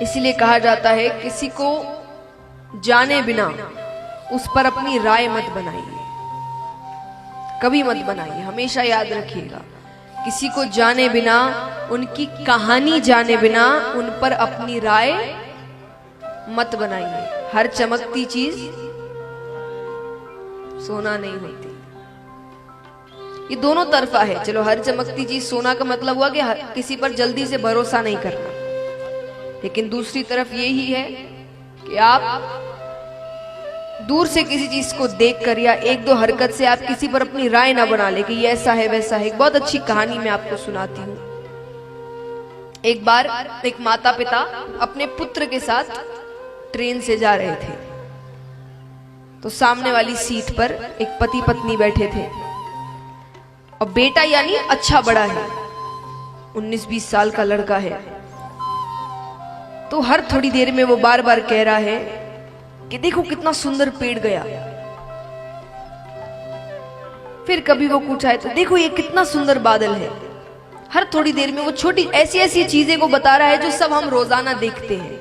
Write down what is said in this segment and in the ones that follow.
इसीलिए कहा जाता है किसी को जाने बिना उस पर अपनी राय मत बनाइए, कभी मत बनाइए। हमेशा याद रखिएगा, किसी को जाने बिना, उनकी कहानी जाने बिना उन पर अपनी राय मत बनाइए। हर चमकती चीज सोना नहीं होती। ये दोनों तरफा है। चलो, हर चमकती चीज सोना का मतलब हुआ कि किसी पर जल्दी से भरोसा नहीं करना, लेकिन दूसरी तरफ यही है कि आप दूर से किसी चीज को देखकर या एक दो हरकत से आप किसी पर अपनी राय ना बना ले कि ये ऐसा है वैसा है। एक बहुत अच्छी कहानी मैं आपको सुनाती हूँ। एक बार एक माता पिता अपने पुत्र के साथ ट्रेन से जा रहे थे, तो सामने वाली सीट पर एक पति पत्नी बैठे थे और बेटा यानी अच्छा बड़ा है, 19-20 साल का लड़का है। तो हर थोड़ी देर में वो बार बार कह रहा है कि देखो कितना सुंदर पेड़ गया। फिर कभी वो कुछ आए तो देखो ये कितना सुंदर बादल है। हर थोड़ी देर में वो छोटी ऐसी ऐसी चीजें को बता रहा है जो सब हम रोजाना देखते हैं,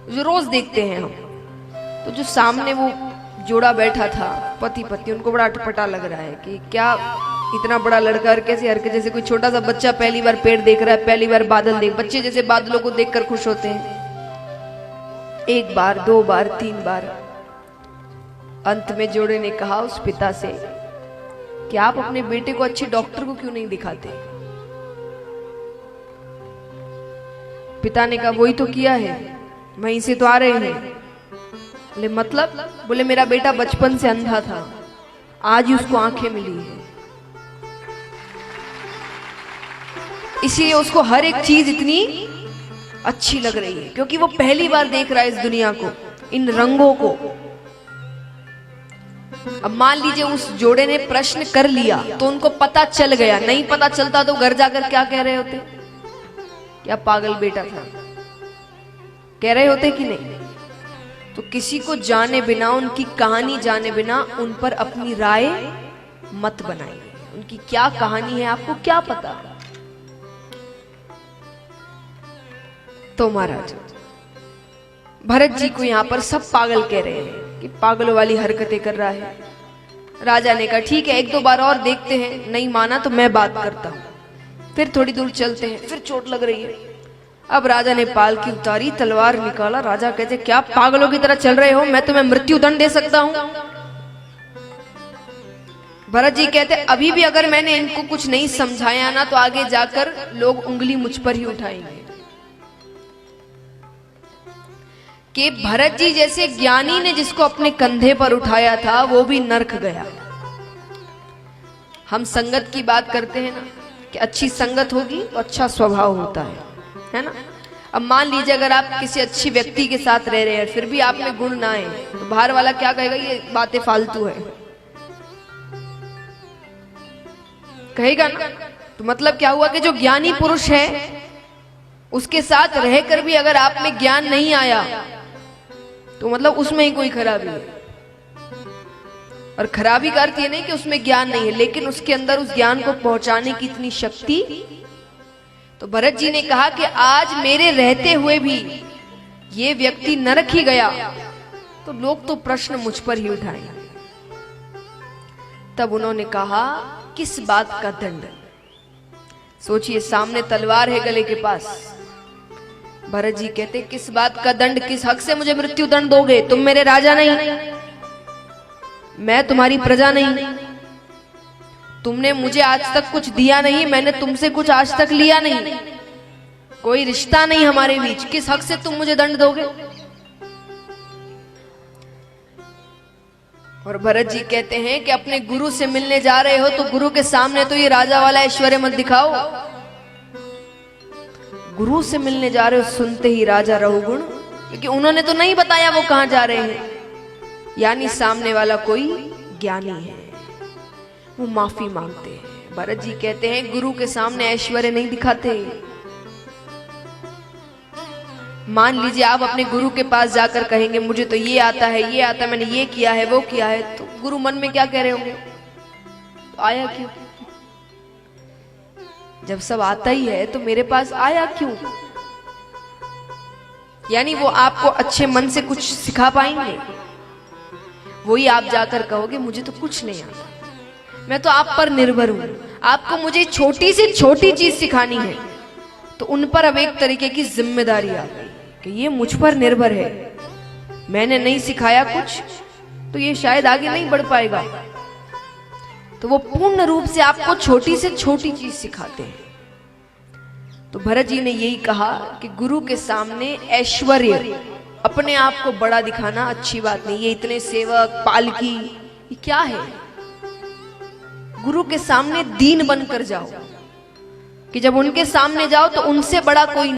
जो रोज देखते हैं हम। तो जो सामने वो जोड़ा बैठा था, पति पत्नी, उनको बड़ा अटपटा लग रहा है कि क्या इतना बड़ा लड़का और कैसे हर के जैसे कोई छोटा सा बच्चा पहली बार पेड़ देख रहा है, पहली बार बादल देख। बच्चे जैसे बादलों को देखकर खुश होते हैं, एक बार, दो बार, 3 बार। अंत में जोड़े ने कहा उस पिता से कि आप अपने बेटे को अच्छे डॉक्टर को क्यों नहीं दिखाते। पिता ने कहा वही तो किया है, वहीं से तो आ रहे हैं। बोले मतलब? बोले मेरा बेटा बचपन से अंधा था, आज ही उसको आंखें मिली है, इसलिए उसको हर एक चीज इतनी अच्छी लग रही है, क्योंकि वो पहली बार देख रहा है इस दुनिया को, इन रंगों को। अब मान लीजिए उस जोड़े ने प्रश्न कर लिया तो उनको पता चल गया, नहीं पता चलता तो घर जाकर क्या कह रहे होते? क्या पागल बेटा था, कह रहे होते कि नहीं? तो किसी को जाने बिना, उनकी कहानी जाने बिना उन पर अपनी राय मत बनाइए। उनकी क्या कहानी है आपको क्या पता? तो महाराज भरत जी को यहां पर सब पागल कह रहे हैं कि पागलों वाली हरकतें कर रहा है। राजा ने कहा ठीक है, 1-2 बार और देखते हैं, नहीं माना तो मैं बात करता हूं। फिर थोड़ी दूर चलते हैं, फिर चोट लग रही है। अब राजा ने पालकी उतारी, तलवार निकाला। राजा कहते क्या पागलों की तरह चल रहे हो, मैं तुम्हें मृत्यु दंड दे सकता हूं। भरत जी कहते अभी भी अगर मैंने इनको कुछ नहीं समझाया ना तो आगे जाकर लोग उंगली मुझ पर ही उठाएंगे कि भरत जी जैसे ज्ञानी ने जिसको अपने कंधे पर उठाया था वो भी नरक गया। हम संगत की बात करते हैं ना कि अच्छी संगत होगी तो अच्छा स्वभाव होता है ना। अब मान लीजिए अगर आप किसी अच्छी व्यक्ति के साथ रह रहे हैं फिर भी आप में गुण ना आए तो बाहर वाला क्या कहेगा, ये बातें फालतू है, कहेगा ना। तो मतलब क्या हुआ कि जो ज्ञानी पुरुष है उसके साथ रहकर भी अगर आप में ज्ञान नहीं आया तो मतलब उसमें ही कोई खराबी है। और खराबी का अर्थ ये नहीं कि उसमें ज्ञान नहीं है, लेकिन उसके अंदर उस ज्ञान को पहुंचाने की इतनी शक्ति। तो भरत जी ने कहा कि आज मेरे रहते हुए भी ये व्यक्ति नरक ही गया तो लोग तो प्रश्न मुझ पर ही उठाएंगे। तब उन्होंने कहा किस बात का दंड? सोचिए, सामने तलवार है गले के पास। भरत जी कहते किस बात का दंड, किस हक से मुझे मृत्यु दंड दोगे? तुम मेरे राजा नहीं, मैं तुम्हारी प्रजा नहीं, तुमने मुझे आज तक कुछ दिया नहीं, मैंने तुमसे कुछ आज तक लिया नहीं, कोई रिश्ता नहीं हमारे बीच, किस हक से तुम मुझे दंड दोगे? और भरत जी कहते हैं कि अपने गुरु से मिलने जा रहे हो तो गुरु के सामने तो ये राजा वाला ऐश्वर्य मत दिखाओ। गुरु से मिलने जा रहे हो सुनते ही राजा रहुगुण, क्योंकि उन्होंने तो नहीं बताया वो कहां जा रहे हैं, यानी सामने वाला कोई ज्ञानी है, वो माफी मांगते हैं। भरत जी कहते हैं गुरु के सामने ऐश्वर्य नहीं दिखाते। मान लीजिए आप अपने गुरु के पास जाकर कहेंगे मुझे तो ये आता है, ये आता है, मैंने ये किया है, वो किया है, तो गुरु मन में क्या कह रहे होंगे, तो आया क्यों? जब सब आता ही है तो मेरे पास आया क्यों? यानी वो आपको अच्छे मन से कुछ सिखा पाएंगे? वही आप जाकर कहोगे मुझे तो कुछ नहीं आता, मैं तो आप पर निर्भर हूं, आपको मुझे छोटी से छोटी चीज सिखानी है। तो उन पर अब एक तरीके की जिम्मेदारी आ गई कि ये मुझ पर निर्भर है, मैंने नहीं सिखाया कुछ तो ये शायद आगे नहीं बढ़ पाएगा। तो वो पूर्ण रूप से आपको छोटी से छोटी चीज सिखाते हैं। तो भरत जी ने यही कहा कि गुरु के सामने ऐश्वर्य, अपने आप को बड़ा दिखाना अच्छी बात नहीं। ये इतने सेवक, पालकी, ये क्या है? गुरु के सामने दीन बनकर जाओ, कि जब उनके सामने जाओ तो उनसे बड़ा कोई